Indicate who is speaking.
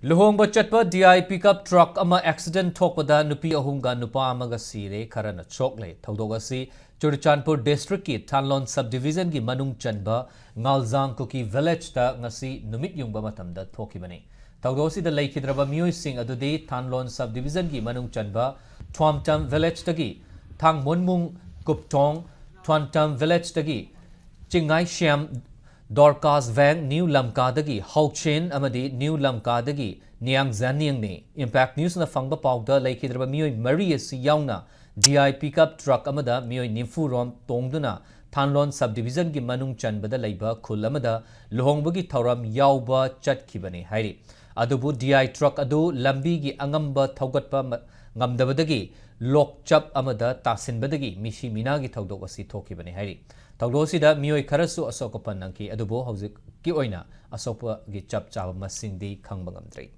Speaker 1: Luhongba chatpa DI pickup truck ama accident thokpada nupi ahumga nupa amaga sire kharana chokle thodogasi Churchanpur district ki Thanlon subdivision ki manung chanba Ngalzang Kuki village ta ngasi numit yungba matamda thokibani thodosi da laikhidraba miyoi sing adudi Thanlon subdivision ki manung chanba Twamtam village tagi Thang Monmung Kuptong Twantam village tagi Chingai Shyam Dorcas Vang New Lamkadagi Hauchen Amadi New Lamkadagi Niang Zaniang ne Impact News na fangba pawda laikhidraba miyoi Maria si yauna DI pickup truck amada miyoi nimfu rom tongduna Thanlon subdivision gi manung chanbada leiba khul amada luhongbagi thauram yauba chatkibani hairi adubu DI truck adu lambi gi angamba thaugatpa ngamdabadagi lokchap amada tasinbadagi mishi minagi thaudok asi thokibani hairi thaudosida miyoi kharasu asokopan nangki adubu hojik ki oina asopa gi chap chaba masingdi khangba ngamdrei